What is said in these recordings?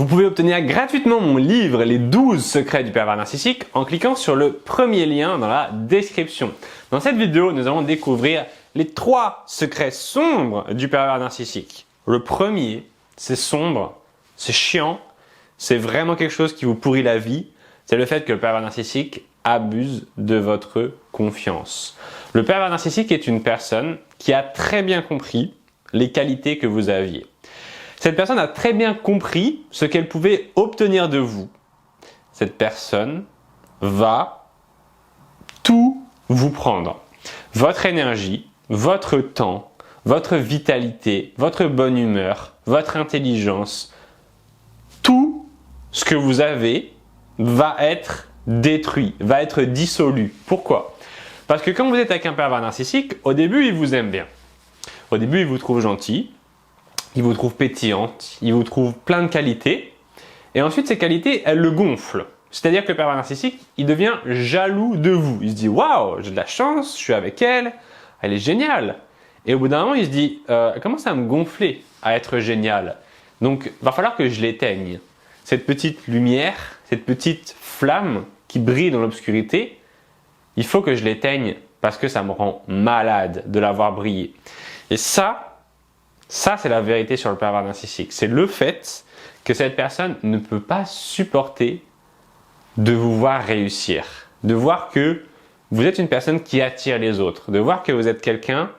Vous pouvez obtenir gratuitement mon livre Les 12 secrets du pervers narcissique en cliquant sur le premier lien dans la description. Dans cette vidéo, nous allons découvrir les 3 secrets sombres du pervers narcissique. Le premier, c'est sombre, c'est chiant, c'est vraiment quelque chose qui vous pourrit la vie, c'est le fait que le pervers narcissique abuse de votre confiance. Le pervers narcissique est une personne qui a très bien compris les qualités que vous aviez. Cette personne a très bien compris ce qu'elle pouvait obtenir de vous. Cette personne va tout vous prendre. Votre énergie, votre temps, votre vitalité, votre bonne humeur, votre intelligence, tout ce que vous avez va être détruit, va être dissolu. Pourquoi? Parce que quand vous êtes avec un pervers narcissique, au début, il vous aime bien. Au début, il vous trouve gentil. Il vous trouve pétillante, il vous trouve plein de qualités, et ensuite ces qualités, elles le gonflent. C'est-à-dire que le pervers narcissique, il devient jaloux de vous. Il se dit « Waouh, j'ai de la chance, je suis avec elle, elle est géniale ». Et au bout d'un moment, il se dit « Elle commence à me gonfler, à être géniale. Donc, il va falloir que je l'éteigne. Cette petite lumière, cette petite flamme qui brille dans l'obscurité, il faut que je l'éteigne parce que ça me rend malade de la voir briller. » Et ça, c'est la vérité sur le pervers narcissique. C'est le fait que cette personne ne peut pas supporter de vous voir réussir, de voir que vous êtes une personne qui attire les autres, de voir que vous êtes quelqu'un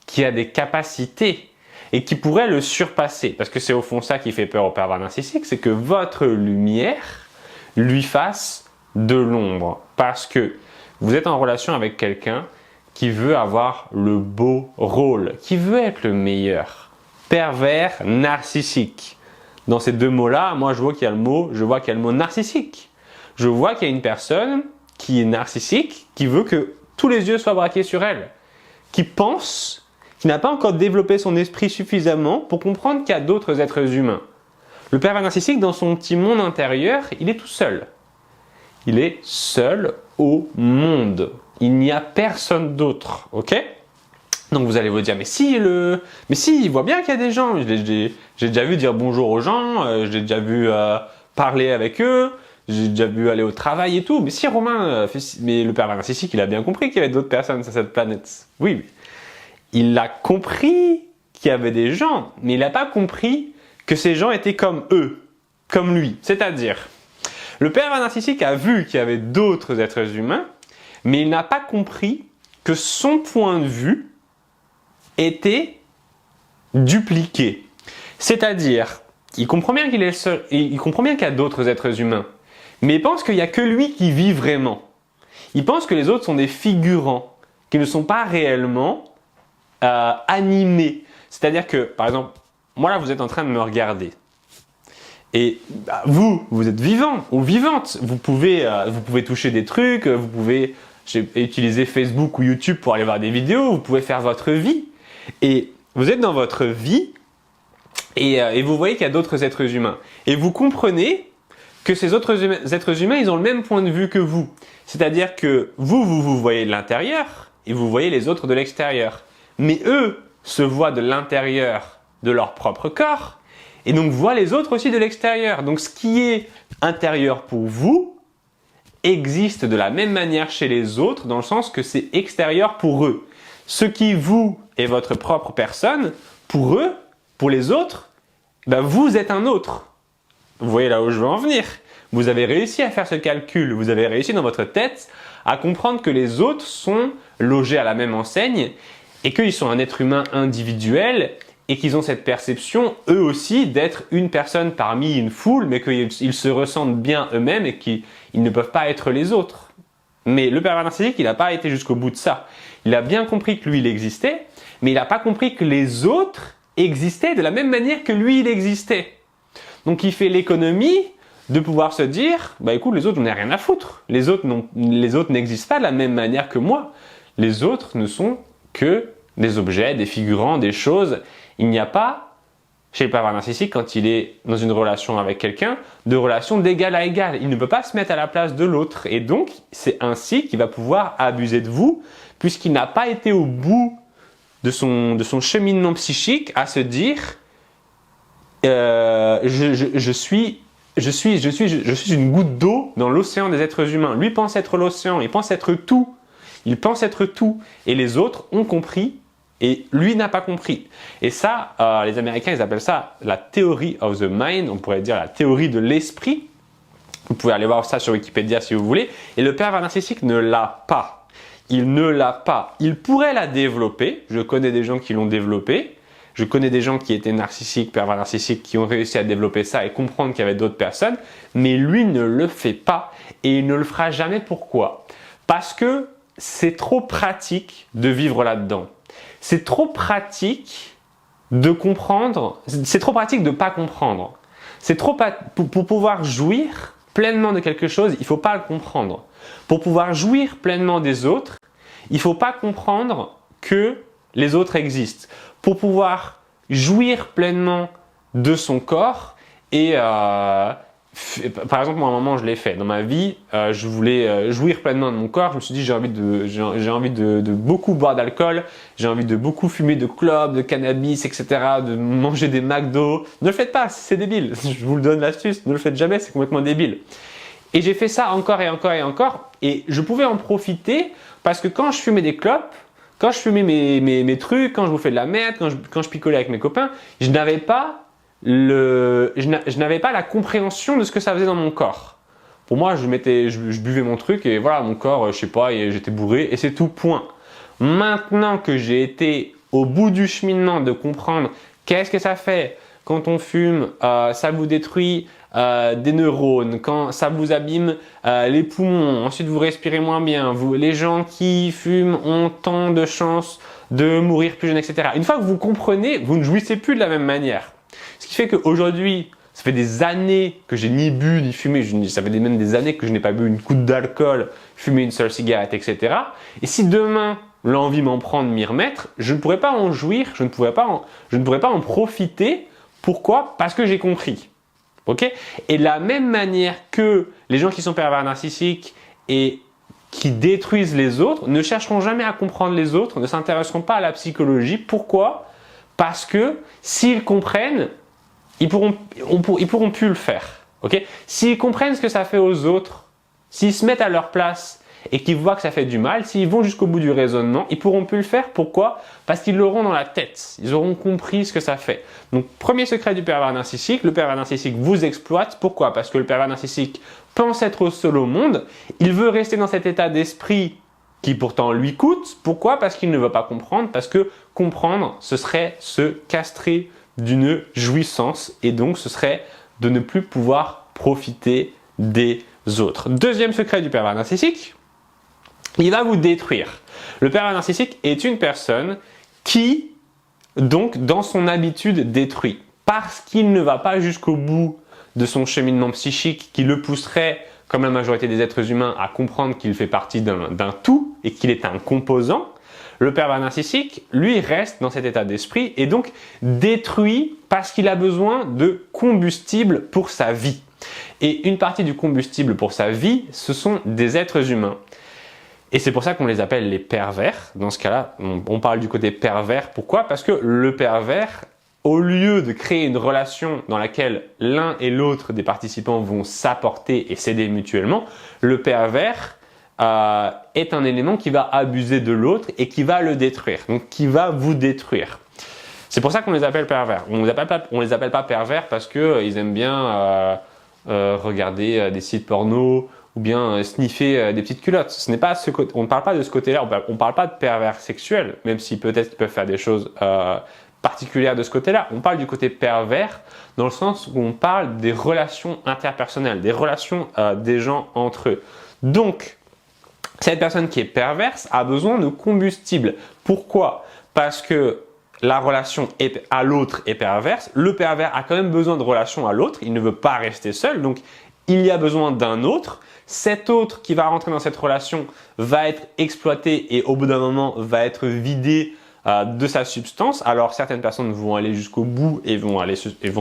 qui a des capacités et qui pourrait le surpasser. Parce que c'est au fond ça qui fait peur au pervers narcissique, c'est que votre lumière lui fasse de l'ombre. Parce que vous êtes en relation avec quelqu'un qui veut avoir le beau rôle, qui veut être le meilleur. Pervers narcissique. Dans ces deux mots-là, moi je vois qu'il y a le mot narcissique. Je vois qu'il y a une personne qui est narcissique, qui veut que tous les yeux soient braqués sur elle, qui pense, qui n'a pas encore développé son esprit suffisamment pour comprendre qu'il y a d'autres êtres humains. Le pervers narcissique, dans son petit monde intérieur, il est tout seul. Il est seul au monde. Il n'y a personne d'autre, ok? Donc vous allez vous dire, mais si, il voit bien qu'il y a des gens. J'ai déjà vu dire bonjour aux gens, j'ai déjà vu parler avec eux, j'ai déjà vu aller au travail et tout. Mais si Romain, mais le pervers narcissique, il a bien compris qu'il y avait d'autres personnes sur cette planète. Oui, il a compris qu'il y avait des gens, mais il n'a pas compris que ces gens étaient comme eux, comme lui. C'est-à-dire, le pervers narcissique a vu qu'il y avait d'autres êtres humains, mais il n'a pas compris que son point de vue était dupliqué. C'est-à-dire, il comprend bien qu'il est le seul, il comprend bien qu'il y a d'autres êtres humains, mais il pense qu'il n'y a que lui qui vit vraiment. Il pense que les autres sont des figurants, qui ne sont pas réellement animés. C'est-à-dire que, par exemple, moi là, vous êtes en train de me regarder. Et vous êtes vivant ou vivante. Vous pouvez toucher des trucs, vous pouvez utiliser Facebook ou YouTube pour aller voir des vidéos, vous pouvez faire votre vie. Et vous êtes dans votre vie et vous voyez qu'il y a d'autres êtres humains. Et vous comprenez que ces autres êtres humains, ils ont le même point de vue que vous. C'est-à-dire que vous voyez de l'intérieur et vous voyez les autres de l'extérieur. Mais eux se voient de l'intérieur de leur propre corps et donc voient les autres aussi de l'extérieur. Donc ce qui est intérieur pour vous existe de la même manière chez les autres dans le sens que c'est extérieur pour eux. Ce qui vous est votre propre personne, pour eux, pour les autres, ben vous êtes un autre. Vous voyez là où je veux en venir. Vous avez réussi à faire ce calcul, vous avez réussi dans votre tête à comprendre que les autres sont logés à la même enseigne et qu'ils sont un être humain individuel et qu'ils ont cette perception, eux aussi, d'être une personne parmi une foule, mais qu'ils se ressentent bien eux-mêmes et qu'ils ne peuvent pas être les autres. Mais le pervers narcissique, il n'a pas été jusqu'au bout de ça. Il a bien compris que lui, il existait, mais il n'a pas compris que les autres existaient de la même manière que lui, il existait. Donc il fait l'économie de pouvoir se dire, bah écoute, les autres, j'en ai rien à foutre. Les autres n'existent pas de la même manière que moi. Les autres ne sont que des objets, des figurants, des choses. Il n'y a pas, chez le pervers narcissique, quand il est dans une relation avec quelqu'un, de relation d'égal à égal. Il ne peut pas se mettre à la place de l'autre. Et donc, c'est ainsi qu'il va pouvoir abuser de vous, puisqu'il n'a pas été au bout de son cheminement psychique à se dire je suis une goutte d'eau dans l'océan des êtres humains. Lui pense être l'océan, il pense être tout. Il pense être tout. Et les autres ont compris et lui n'a pas compris. Et ça, les Américains, ils appellent ça la theory of the mind. On pourrait dire la théorie de l'esprit. Vous pouvez aller voir ça sur Wikipédia si vous voulez. Et le pervers narcissique ne l'a pas. Il ne l'a pas. Il pourrait la développer. Je connais des gens qui l'ont développé. Je connais des gens qui étaient narcissiques, pervers narcissiques, qui ont réussi à développer ça et comprendre qu'il y avait d'autres personnes. Mais lui ne le fait pas et il ne le fera jamais. Pourquoi? Parce que c'est trop pratique de vivre là-dedans. C'est trop pratique de comprendre. C'est trop pratique de ne pas comprendre. C'est trop pour pouvoir jouir pleinement de quelque chose, il ne faut pas le comprendre. Pour pouvoir jouir pleinement des autres, il ne faut pas comprendre que les autres existent. Pour pouvoir jouir pleinement de son corps et par exemple, moi, à un moment, je l'ai fait. Dans ma vie, je voulais jouir pleinement de mon corps. Je me suis dit, j'ai envie de beaucoup boire d'alcool, j'ai envie de beaucoup fumer de clopes, de cannabis, etc., de manger des McDo. Ne le faites pas, c'est débile. Je vous le donne l'astuce, ne le faites jamais, c'est complètement débile. Et j'ai fait ça encore et encore et encore. Et je pouvais en profiter parce que quand je fumais des clopes, quand je fumais mes trucs, quand je bouffais de la merde, quand je picolais avec mes copains, je n'avais pas la compréhension de ce que ça faisait dans mon corps. Pour moi, je buvais mon truc et voilà, mon corps, je sais pas, j'étais bourré et c'est tout, point. Maintenant que j'ai été au bout du cheminement de comprendre qu'est-ce que ça fait quand on fume, ça vous détruit des neurones, quand ça vous abîme les poumons, ensuite vous respirez moins bien, les gens qui fument ont tant de chances de mourir plus jeunes, etc. Une fois que vous comprenez, vous ne jouissez plus de la même manière. Ce qui fait qu'aujourd'hui, ça fait des années que j'ai ni bu ni fumé, ça fait même des années que je n'ai pas bu une goutte d'alcool, fumé une seule cigarette, etc. Et si demain, l'envie m'en prend de m'y remettre, je ne pourrais pas en jouir, je ne pourrais pas en profiter. Pourquoi? Parce que j'ai compris. Ok? Et de la même manière que les gens qui sont pervers narcissiques et qui détruisent les autres ne chercheront jamais à comprendre les autres, ne s'intéresseront pas à la psychologie. Pourquoi? Parce que s'ils comprennent, ils pourront plus le faire. Okay? S'ils comprennent ce que ça fait aux autres, s'ils se mettent à leur place et qu'ils voient que ça fait du mal, s'ils vont jusqu'au bout du raisonnement, ils pourront plus le faire. Pourquoi? Parce qu'ils l'auront dans la tête. Ils auront compris ce que ça fait. Donc, premier secret du pervers narcissique, le pervers narcissique vous exploite. Pourquoi? Parce que le pervers narcissique pense être seul au monde. Il veut rester dans cet état d'esprit qui pourtant lui coûte. Pourquoi? Parce qu'il ne veut pas comprendre. Parce que comprendre, ce serait se castrer d'une jouissance et donc ce serait de ne plus pouvoir profiter des autres. Deuxième secret du pervers narcissique, il va vous détruire. Le pervers narcissique est une personne qui, donc, dans son habitude, détruit. Parce qu'il ne va pas jusqu'au bout de son cheminement psychique qui le pousserait, comme la majorité des êtres humains, à comprendre qu'il fait partie d'un tout et qu'il est un composant. Le pervers narcissique, lui, reste dans cet état d'esprit et donc détruit parce qu'il a besoin de combustible pour sa vie. Et une partie du combustible pour sa vie, ce sont des êtres humains. Et c'est pour ça qu'on les appelle les pervers. Dans ce cas-là, on parle du côté pervers. Pourquoi? Parce que le pervers, au lieu de créer une relation dans laquelle l'un et l'autre des participants vont s'apporter et s'aider mutuellement, le pervers est un élément qui va abuser de l'autre et qui va le détruire, donc qui va vous détruire. C'est pour ça qu'on les appelle pervers. On les appelle pas pervers parce qu'ils aiment bien regarder des sites porno ou bien sniffer des petites culottes. Ce n'est pas on ne parle pas de ce côté-là, on ne parle pas de pervers sexuels, même si peut-être ils peuvent faire des choses particulières de ce côté-là. On parle du côté pervers dans le sens où on parle des relations interpersonnelles, des relations des gens entre eux. Donc, cette personne qui est perverse a besoin de combustible. Pourquoi? Parce que la relation à l'autre est perverse. Le pervers a quand même besoin de relation à l'autre. Il ne veut pas rester seul. Donc, il y a besoin d'un autre. Cet autre qui va rentrer dans cette relation va être exploité et au bout d'un moment va être vidé de sa substance. Alors, certaines personnes vont aller jusqu'au bout et vont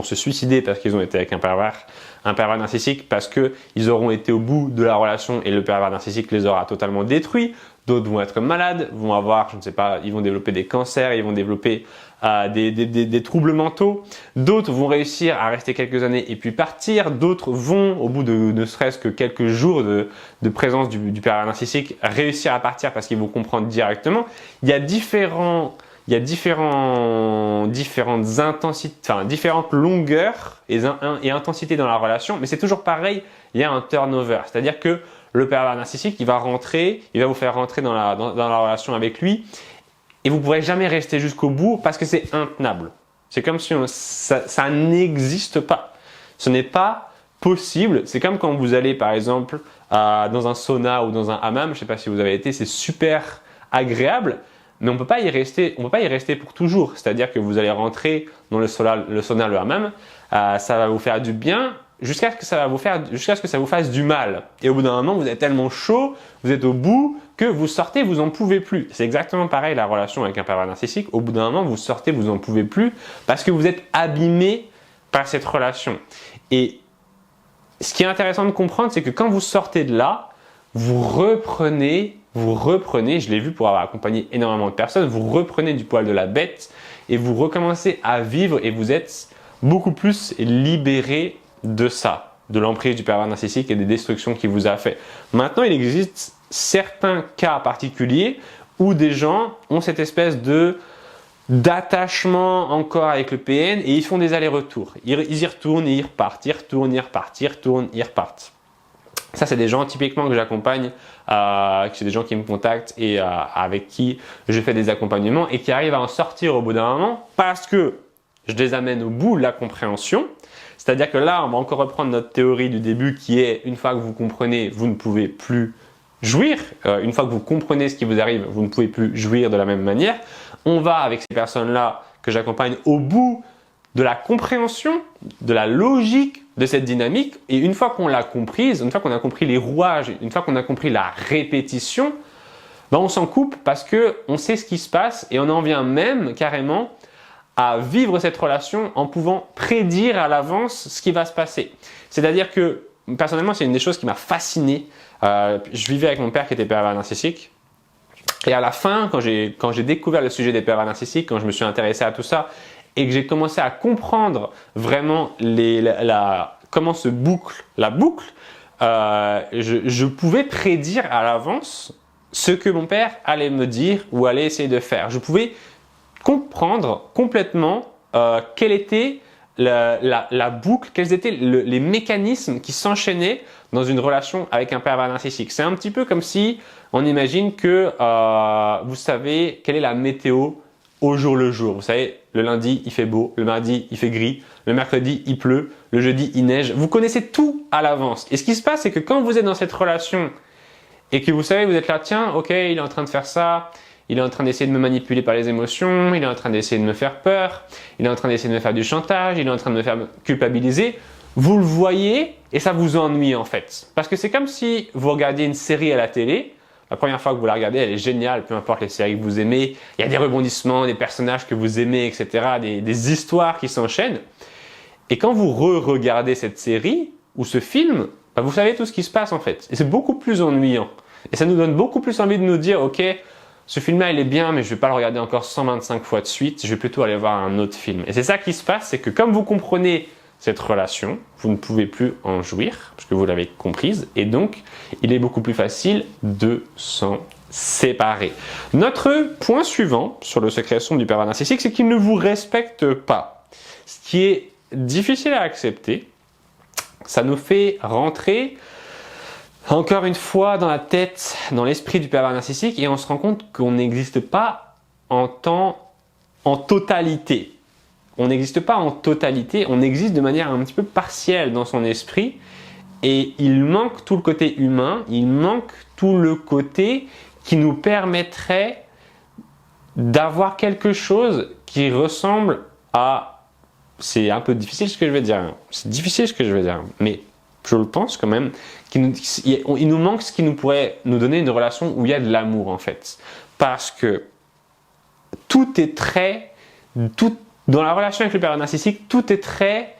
se suicider parce qu'ils ont été avec un pervers un pervers narcissique parce qu'ils auront été au bout de la relation et le pervers narcissique les aura totalement détruits. D'autres vont être malades, vont avoir, je ne sais pas, ils vont développer des cancers, ils vont développer des troubles mentaux. D'autres vont réussir à rester quelques années et puis partir. D'autres vont, au bout de ne serait-ce que quelques jours de présence du pervers narcissique, réussir à partir parce qu'ils vont comprendre directement. Il y a différentes intensités, enfin différentes longueurs et intensités dans la relation, mais c'est toujours pareil, il y a un turnover. C'est-à-dire que le pervers narcissique, il va vous faire rentrer dans la relation avec lui et vous ne pourrez jamais rester jusqu'au bout parce que c'est intenable. C'est comme si ça n'existe pas. Ce n'est pas possible. C'est comme quand vous allez par exemple dans un sauna ou dans un hammam, je ne sais pas si vous avez été, c'est super agréable, mais on ne peut pas y rester pour toujours. C'est-à-dire que vous allez rentrer dans le sauna, le hammam, ça va vous faire du bien, jusqu'à ce que ça vous fasse du mal. Et au bout d'un moment, vous êtes tellement chaud, vous êtes au bout, que vous sortez, vous n'en pouvez plus. C'est exactement pareil la relation avec un pervers narcissique. Au bout d'un moment, vous sortez, vous n'en pouvez plus, parce que vous êtes abîmé par cette relation. Et ce qui est intéressant de comprendre, c'est que quand vous sortez de là, vous reprenez, je l'ai vu pour avoir accompagné énormément de personnes, vous reprenez du poil de la bête et vous recommencez à vivre et vous êtes beaucoup plus libéré de ça, de l'emprise du pervers narcissique et des destructions qu'il vous a fait. Maintenant, il existe certains cas particuliers où des gens ont cette espèce d'attachement encore avec le PN et ils font des allers-retours. Ils y retournent et ils repartent, ils retournent, ils repartent, ils retournent, ils repartent. Ça, c'est des gens typiquement que j'accompagne, c'est des gens qui me contactent et avec qui je fais des accompagnements et qui arrivent à en sortir au bout d'un moment parce que je les amène au bout de la compréhension. C'est-à-dire que là, on va encore reprendre notre théorie du début qui est une fois que vous comprenez, vous ne pouvez plus jouir. Une fois que vous comprenez ce qui vous arrive, vous ne pouvez plus jouir de la même manière. On va avec ces personnes-là que j'accompagne au bout de la compréhension, de la logique de cette dynamique. Et une fois qu'on l'a comprise, une fois qu'on a compris les rouages, une fois qu'on a compris la répétition, ben on s'en coupe parce qu'on sait ce qui se passe et on en vient même carrément à vivre cette relation en pouvant prédire à l'avance ce qui va se passer. C'est-à-dire que, personnellement, c'est une des choses qui m'a fasciné. Je vivais avec mon père qui était pervers narcissique. Et à la fin, quand j'ai découvert le sujet des pervers narcissiques, quand je me suis intéressé à tout ça et que j'ai commencé à comprendre vraiment comment se boucle la boucle, je pouvais prédire à l'avance ce que mon père allait me dire ou allait essayer de faire. Je pouvais comprendre complètement quelle était la boucle, quels étaient les mécanismes qui s'enchaînaient dans une relation avec un pervers narcissique. C'est un petit peu comme si on imagine que vous savez quelle est la météo au jour le jour. Vous savez, le lundi il fait beau, le mardi il fait gris, le mercredi il pleut, le jeudi il neige. Vous connaissez tout à l'avance. Et ce qui se passe, c'est que quand vous êtes dans cette relation et que vous savez, vous êtes là, tiens, ok, il est en train de faire ça, il est en train d'essayer de me manipuler par les émotions, il est en train d'essayer de me faire peur, il est en train d'essayer de me faire du chantage, il est en train de me faire culpabiliser. Vous le voyez et ça vous ennuie en fait. Parce que c'est comme si vous regardiez une série à la télé. La première fois que vous la regardez, elle est géniale, peu importe les séries que vous aimez. Il y a des rebondissements, des personnages que vous aimez, etc. Des histoires qui s'enchaînent. Et quand vous re-regardez cette série ou ce film, bah vous savez tout ce qui se passe en fait. Et c'est beaucoup plus ennuyant. Et ça nous donne beaucoup plus envie de nous dire, ok, ce film-là, il est bien, mais je ne vais pas le regarder encore 125 fois de suite. Je vais plutôt aller voir un autre film. Et c'est ça qui se passe, c'est que comme vous comprenez cette relation, vous ne pouvez plus en jouir, parce que vous l'avez comprise. Et donc, il est beaucoup plus facile de s'en séparer. Notre point suivant sur le secret sombre du pervers narcissique, c'est qu'il ne vous respecte pas. Ce qui est difficile à accepter, ça nous fait rentrer encore une fois dans la tête, dans l'esprit du pervers narcissique et on se rend compte qu'on n'existe pas en totalité. On n'existe pas en totalité, on existe de manière un petit peu partielle dans son esprit et il manque tout le côté humain, il manque tout le côté qui nous permettrait d'avoir quelque chose qui ressemble à... C'est un peu difficile ce que je vais dire, c'est difficile ce que je vais dire, mais je le pense quand même, il nous manque ce qui nous pourrait nous donner une relation où il y a de l'amour en fait. Parce que dans la relation avec le pervers narcissique, tout est très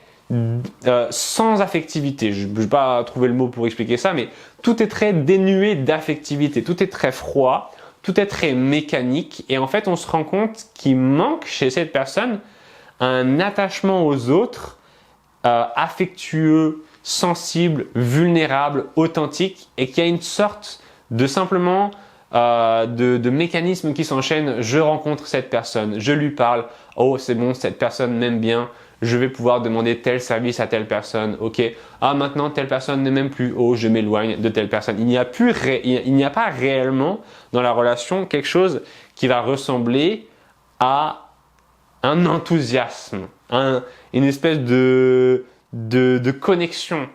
sans affectivité. Je ne vais pas trouver le mot pour expliquer ça, mais tout est très dénué d'affectivité, tout est très froid, tout est très mécanique, et en fait on se rend compte qu'il manque chez cette personne un attachement aux autres affectueux, sensible, vulnérable, authentique, et qu'il y a une sorte de simplement de mécanismes qui s'enchaînent. Je rencontre cette personne, je lui parle, oh c'est bon, cette personne m'aime bien, je vais pouvoir demander tel service à telle personne, ok, ah maintenant telle personne ne m'aime plus, oh je m'éloigne de telle personne. Il n'y a pas réellement dans la relation quelque chose qui va ressembler à un enthousiasme, une espèce de connexion,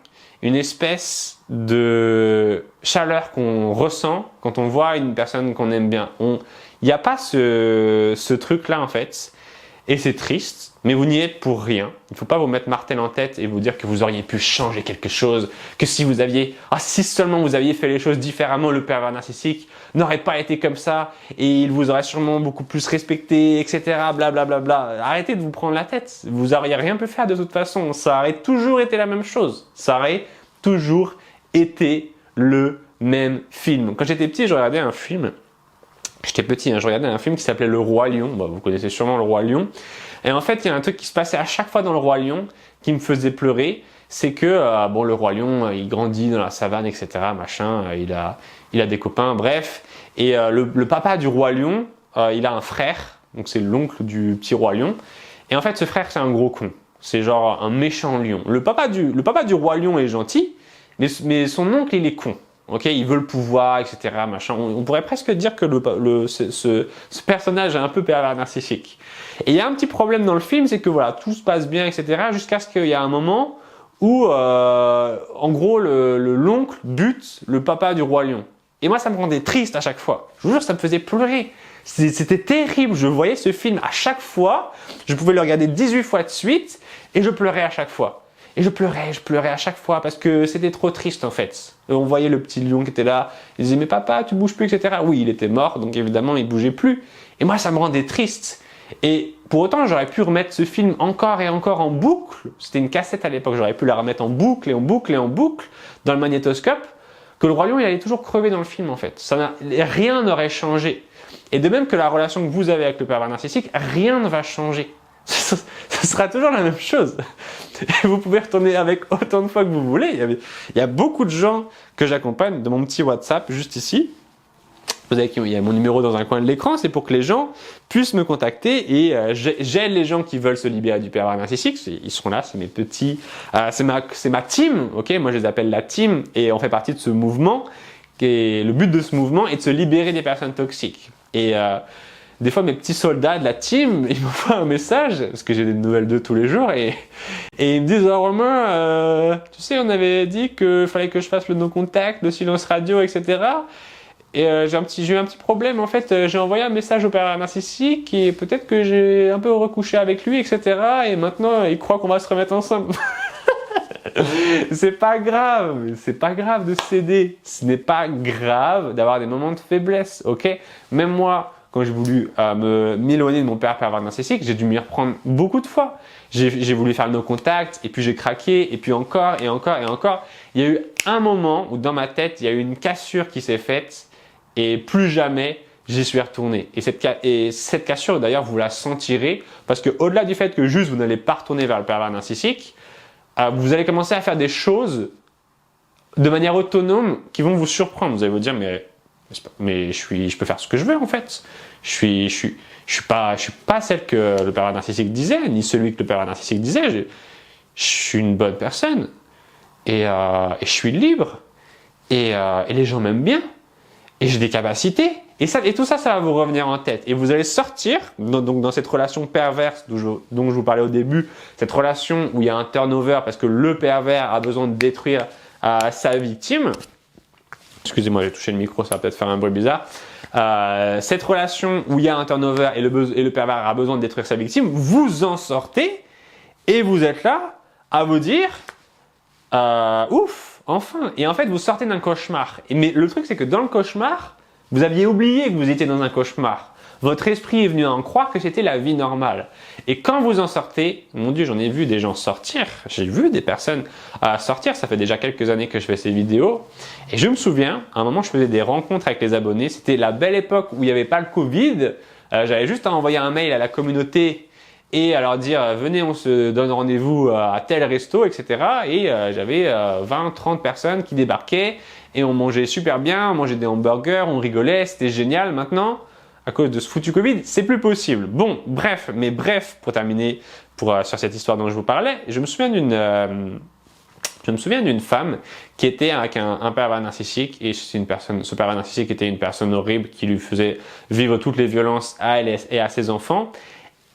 une espèce de chaleur qu'on ressent quand on voit une personne qu'on aime bien. Il n'y a pas ce truc-là en fait, et c'est triste, mais vous n'y êtes pour rien. Il ne faut pas vous mettre martel en tête et vous dire que vous auriez pu changer quelque chose, que si seulement vous aviez fait les choses différemment, le pervers narcissique n'aurait pas été comme ça et il vous aurait sûrement beaucoup plus respecté, etc. Blablabla. Bla, bla, bla. Arrêtez de vous prendre la tête. Vous n'auriez rien pu faire de toute façon. Ça aurait toujours été la même chose. Ça aurait toujours été le même film. Quand j'étais petit, je regardais un film. J'étais petit, je regardais un film qui s'appelait Le Roi Lion. Bon, vous connaissez sûrement Le Roi Lion. Et en fait, il y a un truc qui se passait à chaque fois dans Le Roi Lion qui me faisait pleurer. C'est que, le Roi Lion, il grandit dans la savane, etc. Machin, il a des copains, bref. Et le papa du Roi Lion, il a un frère. Donc c'est l'oncle du petit Roi Lion. Et en fait, ce frère, c'est un gros con. C'est genre un méchant lion. Le papa du Roi Lion est gentil, mais son oncle, il est con. Ok, il veut le pouvoir, etc. Machin. On pourrait presque dire que ce personnage est un peu pervers narcissique. Et il y a un petit problème dans le film, c'est que voilà, tout se passe bien, etc. Jusqu'à ce qu'il y ait un moment où, en gros, l'oncle bute le papa du Roi Lion. Et moi, ça me rendait triste à chaque fois. Je vous jure, ça me faisait pleurer. C'était terrible. Je voyais ce film à chaque fois. Je pouvais le regarder 18 fois de suite et je pleurais à chaque fois. Et je pleurais à chaque fois parce que c'était trop triste en fait. On voyait le petit lion qui était là, il disait mais papa tu bouges plus, etc. Oui, il était mort donc évidemment il bougeait plus. Et moi ça me rendait triste. Et pour autant j'aurais pu remettre ce film encore et encore en boucle. C'était une cassette à l'époque, j'aurais pu la remettre en boucle et en boucle et en boucle dans le magnétoscope. Que le Roi Lion il allait toujours crever dans le film en fait. Rien n'aurait changé. Et de même que la relation que vous avez avec le pervers narcissique, rien ne va changer. Ce sera toujours la même chose. Et vous pouvez retourner avec autant de fois que vous voulez. Il y a beaucoup de gens que j'accompagne de mon petit WhatsApp juste ici. Vous savez qu'il y a mon numéro dans un coin de l'écran, c'est pour que les gens puissent me contacter et j'aide les gens qui veulent se libérer du pervers narcissique. Ils seront là, c'est mes petits, c'est ma team. Ok, moi je les appelle la team et on fait partie de ce mouvement. Et le but de ce mouvement est de se libérer des personnes toxiques. Et des fois, mes petits soldats de la team, ils m'envoient un message, parce que j'ai des nouvelles d'eux tous les jours, et ils me disent « Oh Romain, tu sais, on avait dit qu'il fallait que je fasse le no-contact, le silence radio, etc. Et j'ai eu un petit problème, en fait, j'ai envoyé un message au pervers narcissique, et peut-être que j'ai un peu recouché avec lui, etc. Et maintenant, il croit qu'on va se remettre ensemble. » C'est pas grave de céder, ce n'est pas grave d'avoir des moments de faiblesse, ok? Même moi, quand j'ai voulu m'éloigner de mon père pervers narcissique, j'ai dû m'y reprendre beaucoup de fois. J'ai voulu faire le no-contact, et puis j'ai craqué, et puis encore, et encore, et encore. Il y a eu un moment où dans ma tête, il y a eu une cassure qui s'est faite, et plus jamais j'y suis retourné. Et cette cassure, d'ailleurs, vous la sentirez, parce que au-delà du fait que juste vous n'allez pas retourner vers le pervers narcissique, vous allez commencer à faire des choses de manière autonome qui vont vous surprendre. Vous allez vous dire, mais je peux faire ce que je veux en fait. Je suis pas celle que le pervers narcissique disait, ni celui que le pervers narcissique disait. Je suis une bonne personne et je suis libre et les gens m'aiment bien et j'ai des capacités. Et tout ça, ça va vous revenir en tête. Et vous allez sortir, donc dans cette relation perverse dont je vous parlais au début, cette relation où il y a un turnover parce que le pervers a besoin de détruire sa victime. Excusez-moi, j'ai touché le micro, ça va peut-être faire un bruit bizarre. Cette relation où il y a un turnover et le pervers a besoin de détruire sa victime, vous en sortez et vous êtes là à vous dire ouf, enfin. Et en fait, vous sortez d'un cauchemar. Mais le truc, c'est que dans le cauchemar, vous aviez oublié que vous étiez dans un cauchemar. Votre esprit est venu à en croire que c'était la vie normale. Et quand vous en sortez, mon Dieu, j'en ai vu des gens sortir, j'ai vu des personnes sortir, ça fait déjà quelques années que je fais ces vidéos. Et je me souviens, à un moment, je faisais des rencontres avec les abonnés. C'était la belle époque où il n'y avait pas le Covid. J'avais juste à envoyer un mail à la communauté et à leur dire venez, on se donne rendez-vous à tel resto, etc. Et j'avais 20-30 personnes qui débarquaient et on mangeait super bien, on mangeait des hamburgers, on rigolait, c'était génial. Maintenant, à cause de ce foutu Covid, c'est plus possible. Bon, bref, pour terminer sur cette histoire dont je vous parlais, je me souviens d'une femme qui était avec un pervers narcissique et ce pervers narcissique était une personne horrible qui lui faisait vivre toutes les violences à elle et à ses enfants.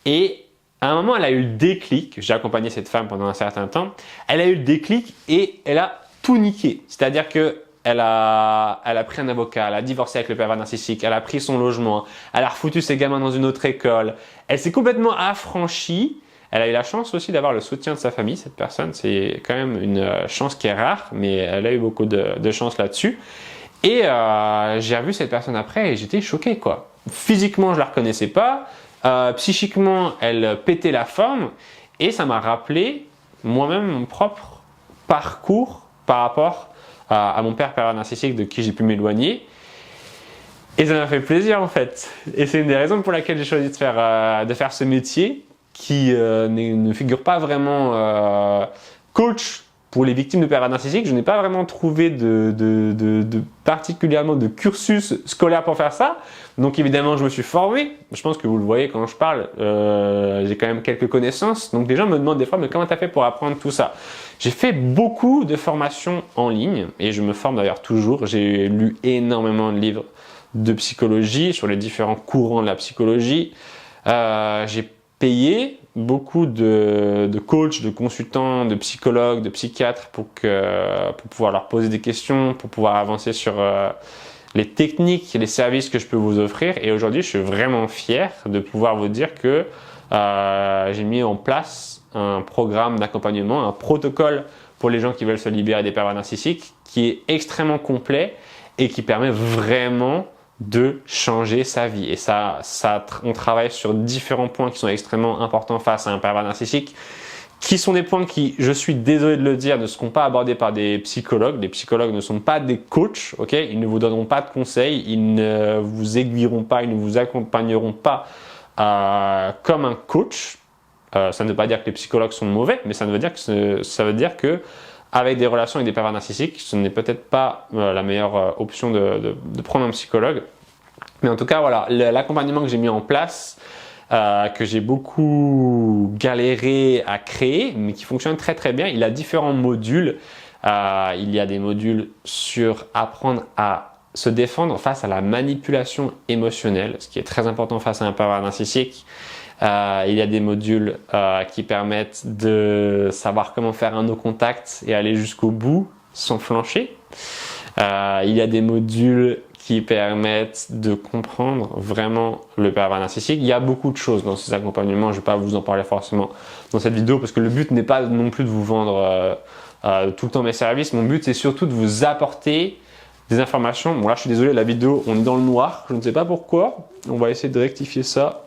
Et à un moment, elle a eu le déclic. J'ai accompagné cette femme pendant un certain temps. Elle a eu le déclic et elle a tout niqué. C'est-à-dire que elle a pris un avocat, elle a divorcé avec le pervers narcissique, elle a pris son logement, elle a refoutu ses gamins dans une autre école. Elle s'est complètement affranchie. Elle a eu la chance aussi d'avoir le soutien de sa famille, cette personne. C'est quand même une chance qui est rare, mais elle a eu beaucoup de chance là-dessus. Et j'ai revu cette personne après et j'étais choqué, quoi. Physiquement, je la reconnaissais pas. Psychiquement, elle pétait la forme. Et ça m'a rappelé moi-même mon propre parcours par rapport à mon père pervers narcissique de qui j'ai pu m'éloigner. Et ça m'a fait plaisir en fait. Et c'est une des raisons pour laquelle j'ai choisi de faire ce métier qui ne figure pas vraiment coach pour les victimes de pervers narcissiques. Je n'ai pas vraiment trouvé particulièrement de cursus scolaire pour faire ça. Donc évidemment, je me suis formé. Je pense que vous le voyez quand je parle. J'ai quand même quelques connaissances. Donc les gens me demandent des fois, mais comment tu as fait pour apprendre tout ça? J'ai fait beaucoup de formations en ligne et je me forme d'ailleurs toujours. J'ai lu énormément de livres de psychologie sur les différents courants de la psychologie. J'ai payé beaucoup de coachs, de consultants, de psychologues, de psychiatres pour pouvoir leur poser des questions, pour pouvoir avancer sur les techniques, les services que je peux vous offrir. Et aujourd'hui, je suis vraiment fier de pouvoir vous dire que j'ai mis en place un programme d'accompagnement, un protocole pour les gens qui veulent se libérer des pervers narcissiques qui est extrêmement complet et qui permet vraiment de changer sa vie. Et on travaille sur différents points qui sont extrêmement importants face à un pervers narcissique, qui sont des points qui, je suis désolé de le dire, ne seront pas abordés par des psychologues. Les psychologues ne sont pas des coachs, ok? Ils ne vous donneront pas de conseils, ils ne vous aiguilleront pas, ils ne vous accompagneront pas comme un coach. Ça ne veut pas dire que les psychologues sont mauvais, mais ça veut dire que avec des relations avec des pervers narcissiques, ce n'est peut-être pas la meilleure option de prendre un psychologue. Mais en tout cas, voilà, l'accompagnement que j'ai mis en place, que j'ai beaucoup galéré à créer, mais qui fonctionne très très bien. Il a différents modules. Il y a des modules sur apprendre à se défendre face à la manipulation émotionnelle, ce qui est très important face à un pervers narcissique. Il y a des modules qui permettent de savoir comment faire un no contact et aller jusqu'au bout sans flancher. Il y a des modules qui permettent de comprendre vraiment le pervers narcissique. Il y a beaucoup de choses dans ces accompagnements. Je ne vais pas vous en parler forcément dans cette vidéo parce que le but n'est pas non plus de vous vendre tout le temps mes services. Mon but, c'est surtout de vous apporter des informations. Bon là, je suis désolé, la vidéo, on est dans le noir. Je ne sais pas pourquoi. On va essayer de rectifier ça.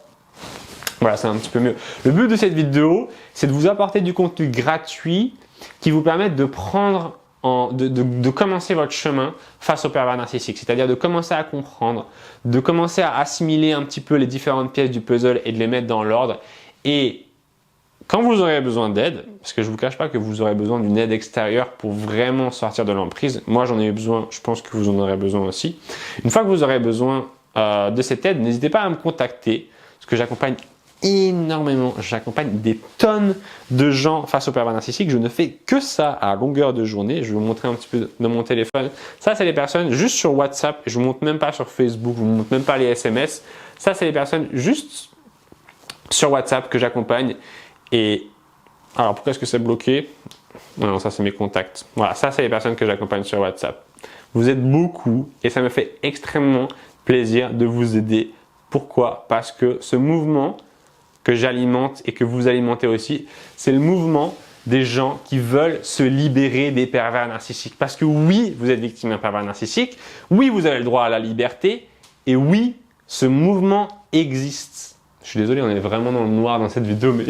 Voilà, c'est un petit peu mieux. Le but de cette vidéo, c'est de vous apporter du contenu gratuit qui vous permette de commencer votre chemin face au pervers narcissique. C'est-à-dire de commencer à comprendre, de commencer à assimiler un petit peu les différentes pièces du puzzle et de les mettre dans l'ordre. Et quand vous aurez besoin d'aide, parce que je ne vous cache pas que vous aurez besoin d'une aide extérieure pour vraiment sortir de l'emprise. Moi, j'en ai eu besoin, je pense que vous en aurez besoin aussi. Une fois que vous aurez besoin de cette aide, n'hésitez pas à me contacter, parce que j'accompagne énormément, j'accompagne des tonnes de gens face au pervers narcissique. Je ne fais que ça à longueur de journée. Je vais vous montrer un petit peu de mon téléphone. Ça, c'est les personnes juste sur WhatsApp. Je ne vous montre même pas sur Facebook, je ne vous montre même pas les SMS. Ça, c'est les personnes juste sur WhatsApp que j'accompagne. Et alors, pourquoi est-ce que c'est bloqué? Non, ça, c'est mes contacts. Voilà, ça, c'est les personnes que j'accompagne sur WhatsApp. Vous êtes beaucoup et ça me fait extrêmement plaisir de vous aider. Pourquoi? Parce que ce mouvement que j'alimente et que vous alimentez aussi, c'est le mouvement des gens qui veulent se libérer des pervers narcissiques. Parce que oui, vous êtes victime d'un pervers narcissique, oui, vous avez le droit à la liberté, et oui, ce mouvement existe. Je suis désolé, on est vraiment dans le noir dans cette vidéo, mais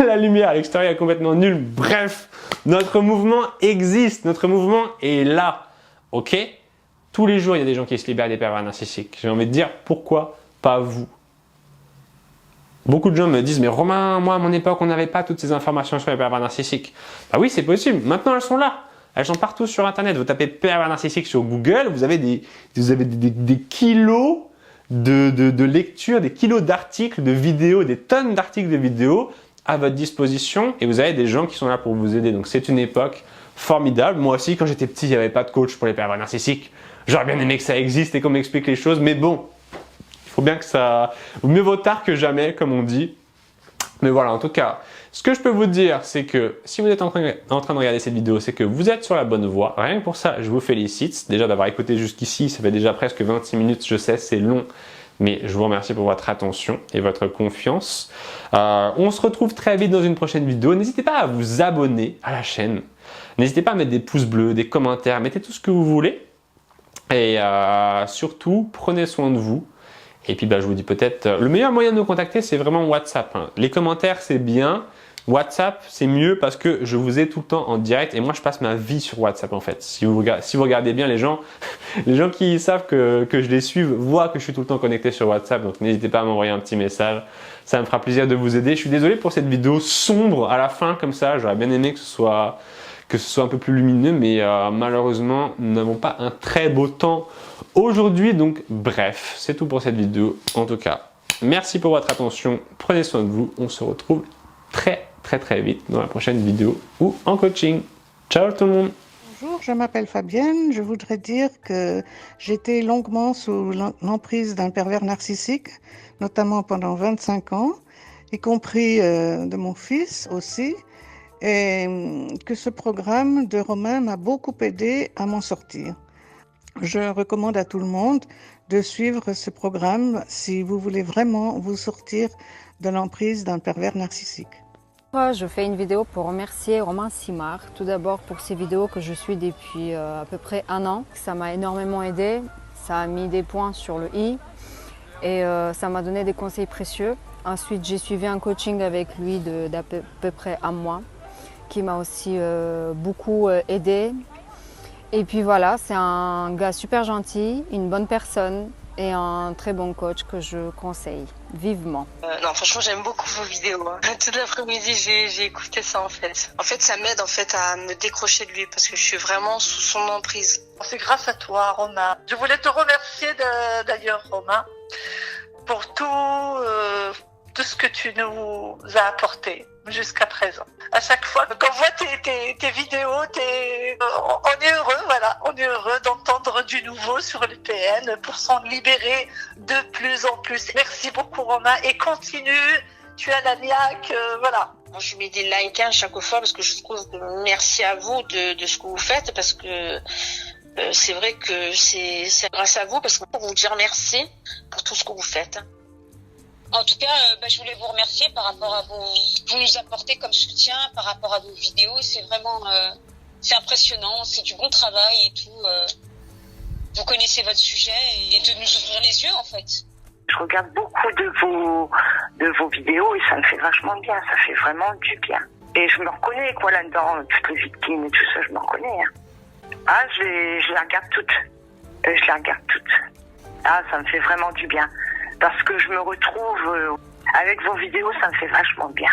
la lumière à l'extérieur est complètement nulle. Bref, notre mouvement existe, notre mouvement est là. Ok? Tous les jours, il y a des gens qui se libèrent des pervers narcissiques. J'ai envie de dire, pourquoi pas vous? Beaucoup de gens me disent, mais Romain, moi à mon époque, on n'avait pas toutes ces informations sur les pervers narcissiques. Bah oui, c'est possible. Maintenant, elles sont là. Elles sont partout sur Internet. Vous tapez pervers narcissique sur Google, vous avez des kilos de lectures, des kilos d'articles, de vidéos, des tonnes d'articles de vidéos à votre disposition et vous avez des gens qui sont là pour vous aider. Donc c'est une époque formidable. Moi aussi, quand j'étais petit, il n'y avait pas de coach pour les pervers narcissiques. J'aurais bien aimé que ça existe et qu'on m'explique les choses, mais bon, il faut bien que ça... Mieux vaut tard que jamais, comme on dit. Mais voilà, en tout cas, ce que je peux vous dire, c'est que si vous êtes en train de regarder cette vidéo, c'est que vous êtes sur la bonne voie. Rien que pour ça, je vous félicite déjà d'avoir écouté jusqu'ici. Ça fait déjà presque 26 minutes, je sais, c'est long. Mais je vous remercie pour votre attention et votre confiance. On se retrouve très vite dans une prochaine vidéo. N'hésitez pas à vous abonner à la chaîne. N'hésitez pas à mettre des pouces bleus, des commentaires, mettez tout ce que vous voulez. Et surtout, prenez soin de vous. Et puis, je vous dis peut-être, le meilleur moyen de nous contacter, c'est vraiment WhatsApp. Les commentaires, c'est bien. WhatsApp, c'est mieux parce que je vous ai tout le temps en direct et moi, je passe ma vie sur WhatsApp en fait. Si vous regardez bien les gens qui savent que je les suive voient que je suis tout le temps connecté sur WhatsApp. Donc, n'hésitez pas à m'envoyer un petit message. Ça me fera plaisir de vous aider. Je suis désolé pour cette vidéo sombre à la fin comme ça. J'aurais bien aimé que ce soit un peu plus lumineux, mais malheureusement, nous n'avons pas un très beau temps aujourd'hui. Donc, bref, c'est tout pour cette vidéo. En tout cas, merci pour votre attention. Prenez soin de vous. On se retrouve très vite dans la prochaine vidéo ou en coaching. Ciao tout le monde! Bonjour, je m'appelle Fabienne. Je voudrais dire que j'étais longuement sous l'emprise d'un pervers narcissique, notamment pendant 25 ans, y compris de mon fils aussi, et que ce programme de Romain m'a beaucoup aidé à m'en sortir. Je recommande à tout le monde de suivre ce programme si vous voulez vraiment vous sortir de l'emprise d'un pervers narcissique. Je fais une vidéo pour remercier Romain Simard, tout d'abord pour ces vidéos que je suis depuis à peu près 1 an. Ça m'a énormément aidé, ça a mis des points sur le i et ça m'a donné des conseils précieux. Ensuite, j'ai suivi un coaching avec lui d'à peu près 1 mois qui m'a aussi beaucoup aidé. Et puis voilà, c'est un gars super gentil, une bonne personne et un très bon coach que je conseille vivement. Non, franchement, j'aime beaucoup vos vidéos. Hein. Toute l'après-midi, j'ai écouté ça en fait. En fait, ça m'aide à me décrocher de lui parce que je suis vraiment sous son emprise. C'est grâce à toi, Romain. Je voulais te remercier d'ailleurs, Romain, pour tout ce que tu nous as apporté jusqu'à présent. À chaque fois qu'on voit tes vidéos, on est heureux, voilà, on est heureux d'entendre du nouveau sur le PN pour s'en libérer de plus en plus. Merci beaucoup Romain et continue, tu as la niaque, voilà. Moi, je mets des likes à chaque fois parce que je trouve que merci à vous de ce que vous faites parce que c'est vrai que c'est grâce à vous parce que pour vous dire merci pour tout ce que vous faites. En tout cas, je voulais vous remercier par rapport à vous nous apportez comme soutien par rapport à vos vidéos. C'est vraiment, c'est impressionnant, c'est du bon travail et tout. Vous connaissez votre sujet et de nous ouvrir les yeux en fait. Je regarde beaucoup de vos vidéos et ça me fait vachement bien, ça fait vraiment du bien. Et je me reconnais quoi là-dedans, toutes les victimes et tout ça, je me reconnais. Hein. Ah, je les regarde toutes. Je les regarde toutes. Ah, ça me fait vraiment du bien. Parce que je me retrouve avec vos vidéos, ça me fait vachement bien.